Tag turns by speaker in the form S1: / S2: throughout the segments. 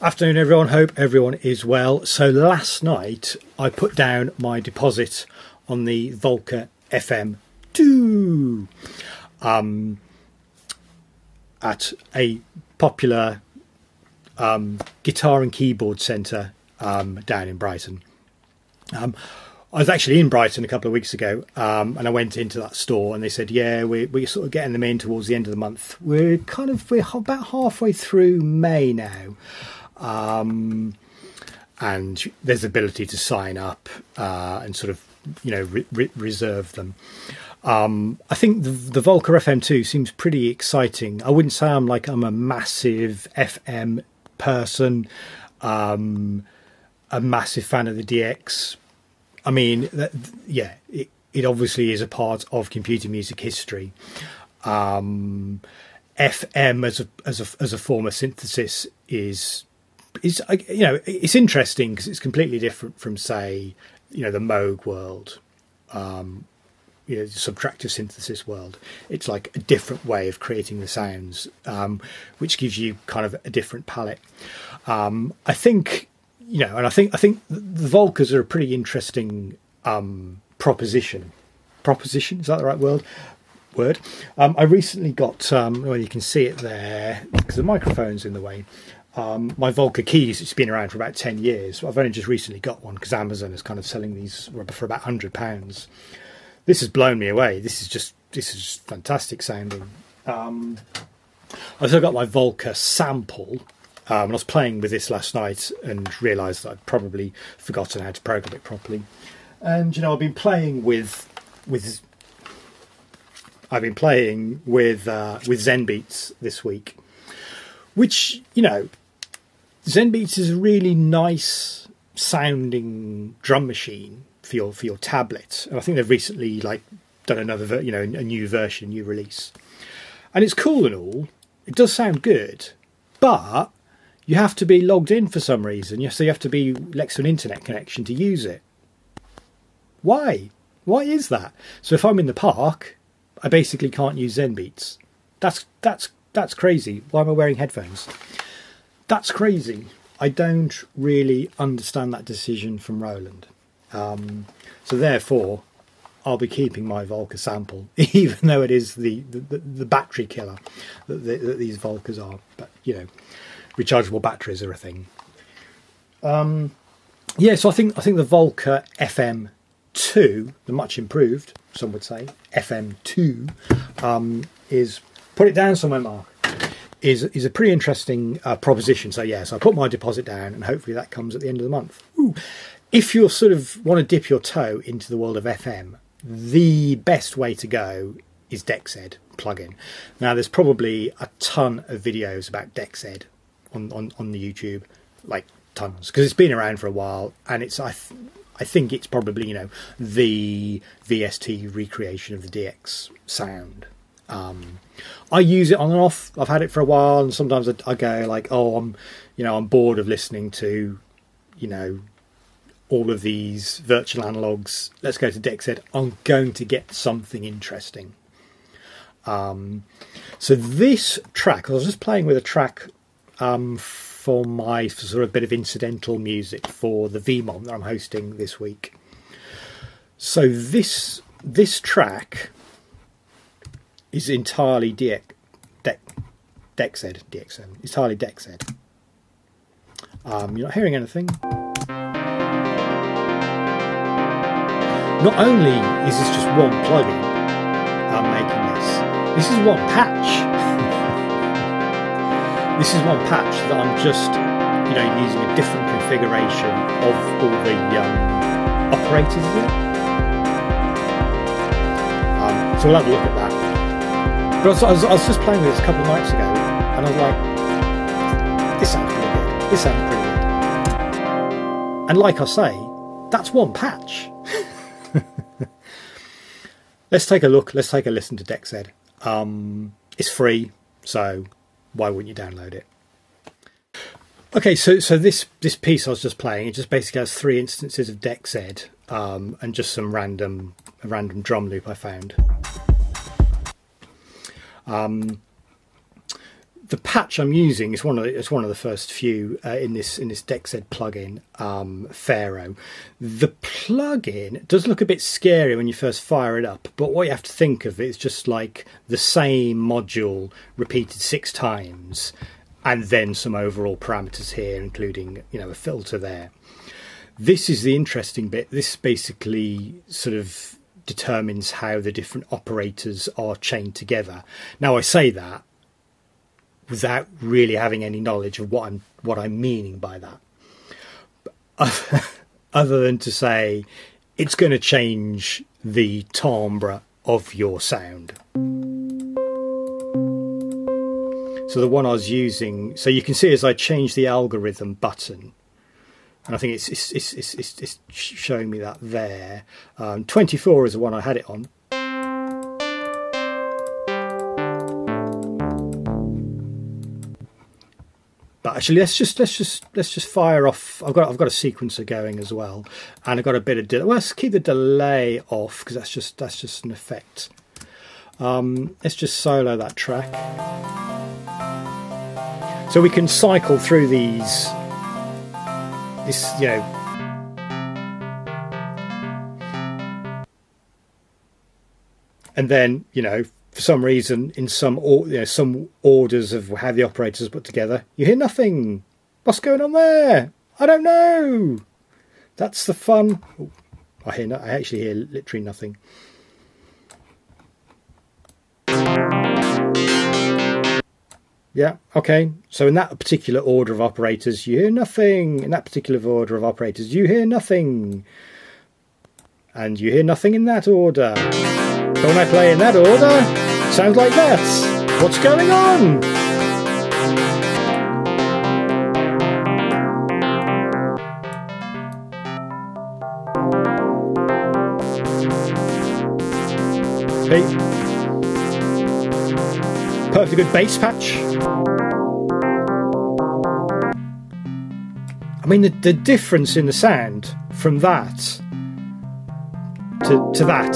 S1: Afternoon, everyone. Hope everyone is well. So last night I put down my deposit on the volcaFM2 at a popular guitar and keyboard centre down in Brighton. I was actually in Brighton a couple of weeks ago, and I went into that store and they said, yeah, we're sort of getting them in towards the end of the month. We're about halfway through May now. And there's the ability to sign up and sort of, reserve them. I think the volcaFM2 seems pretty exciting. I wouldn't say I'm a massive FM person, a massive fan of the DX. I mean, it obviously is a part of computer music history. FM as a form of synthesis is it's interesting because it's completely different from, say, the Moog world, the subtractive synthesis world. It's like a different way of creating the sounds, which gives you kind of a different palette. I think the Volcas are a pretty interesting proposition. Proposition, is that the right word? I recently got, you can see it there because the microphone's in the way. My Volca keys, it's been around for about 10 years. I've only just recently got one because Amazon is kind of selling these for about £100. This has blown me away. This is just fantastic sounding. I also got my Volca sample, and I was playing with this last night and realised that I'd probably forgotten how to program it properly. And I've been playing with Zenbeats this week, which Zenbeats is a really nice sounding drum machine for your tablet, and I think they've recently done another a new version, new release, and it's cool and all. It does sound good, but you have to be logged in for some reason. So you have to be next to an internet connection to use it. Why is that? So if I'm in the park, I basically can't use Zenbeats. That's crazy. Why am I wearing headphones? That's crazy. I don't really understand that decision from Roland. So therefore, I'll be keeping my Volca sample, even though it is the battery killer that these Volcas are. But rechargeable batteries are a thing. So I think the Volca FM2, the much improved, some would say, FM2, is, put it down somewhere, Mark, is a pretty interesting proposition. So I put my deposit down and hopefully that comes at the end of the month. Ooh. If you sort of want to dip your toe into the world of FM, the best way to go is DEXED plugin. Now there's probably a ton of videos about DEXED on the YouTube, like tons, because it's been around for a while, and it's I think it's probably the VST recreation of the DX sound. I use it on and off. I've had it for a while, and sometimes I go I'm bored of listening to all of these virtual analogues. Let's go to DEXED. I'm going to get something interesting. So this track, I was just playing with a track for my sort of bit of incidental music for the VMOM that I'm hosting this week. So this track is entirely DEXED. Entirely DEXED. You're not hearing anything. Not only is this just one plugin I'm making this is one patch. This is one patch that I'm just using a different configuration of all the operators in it. So we'll have a look at that. But I was just playing with this a couple of nights ago, and I was like, this sounds pretty good. This sounds pretty good. And like I say, that's one patch. Let's take a look. Let's take a listen to DEXED. It's free, so why wouldn't you download it? Okay, so this piece I was just playing, it just basically has 3 instances of DEXED and just some random drum loop I found. the patch I'm using is one of the first few in this DEXED plugin, Pharaoh. The plugin does look a bit scary when you first fire it up, but what you have to think of is just like the same module repeated 6 times, and then some overall parameters here, including, you know, a filter there. This is the interesting bit. This basically sort of determines how the different operators are chained together. Now, I say that without really having any knowledge of what I'm meaning by that, other than to say it's going to change the timbre of your sound. So the one I was using, so you can see as I change the algorithm button, and I think it's showing me that there. 24 is the one I had it on. But actually, let's just fire off. I've got a sequencer going as well, and I've got a bit of delay. Well, let's keep the delay off because that's just an effect. Let's just solo that track, so we can cycle through these. This, you know, and then, you know, for some reason, in some orders of how the operators are put together, you hear nothing. What's going on there? I don't know. That's the fun. Ooh, I actually hear literally nothing. Yeah, okay. So in that particular order of operators, you hear nothing. In that particular order of operators, you hear nothing. And you hear nothing in that order. But when I play in that order, it sounds like that. What's going on? Hey. Perfectly good bass patch. I mean, the difference in the sound from that to that.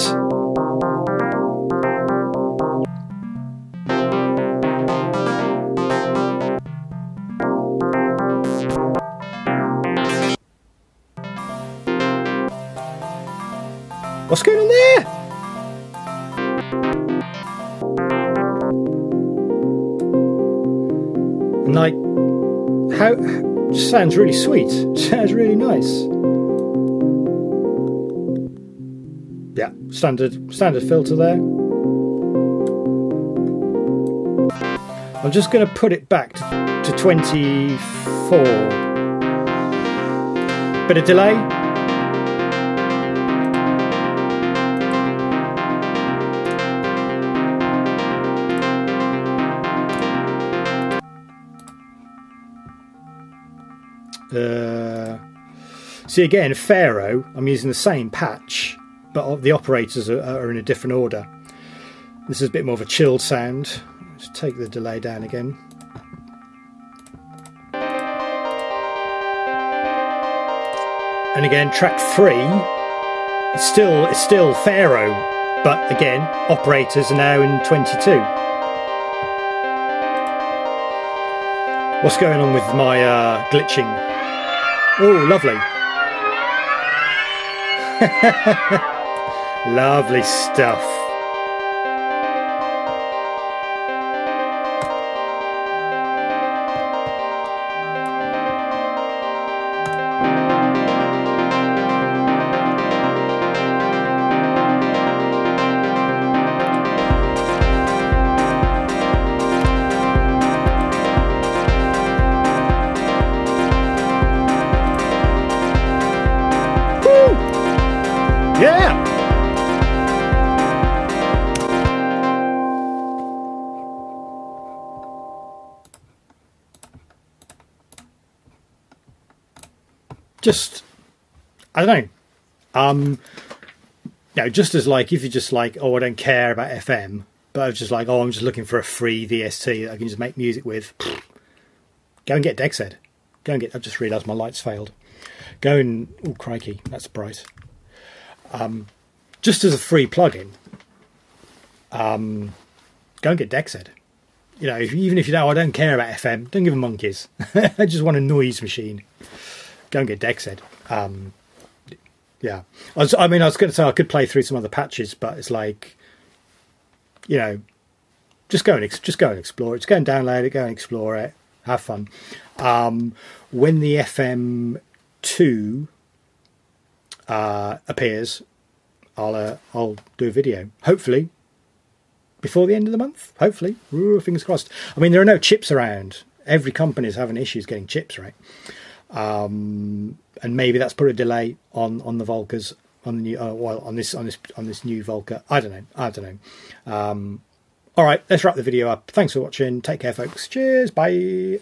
S1: What's going on there? And like, how it sounds really sweet. It sounds really nice. Yeah, standard filter there. I'm just going to put it back to 24. Bit of delay. See again, Pharaoh, I'm using the same patch, but the operators are in a different order. This is a bit more of a chilled sound. Let's take the delay down again. And again, track 3, it's still Pharaoh, but again, operators are now in 22. What's going on with my glitching? Oh, lovely. Lovely stuff. Yeah! Just, I don't know. You know, just as like, if you're just like, oh, I don't care about FM, but I was just like, oh, I'm just looking for a free VST that I can just make music with. Go and get DEXED. Go and get, I've just realised my lights failed. Go and, oh, crikey, that's bright. Just as a free plugin, go and get DEXED. you know, even if you don't, I don't care about FM, don't give them monkeys. I just want a noise machine. Go and get DEXED. Yeah, I was going to say I could play through some other patches, but it's like, you know, just go and explore it. Just go and download it, go and explore it, have fun. When the FM2 appears, I'll do a video, hopefully before the end of the month. Hopefully, ooh, fingers crossed. I mean, there are no chips around. Every company is having issues getting chips, right? And maybe that's put a delay on the Volcas, on the new on this new Volca. I don't know. All right, let's wrap the video up. Thanks for watching. Take care, folks. Cheers. Bye.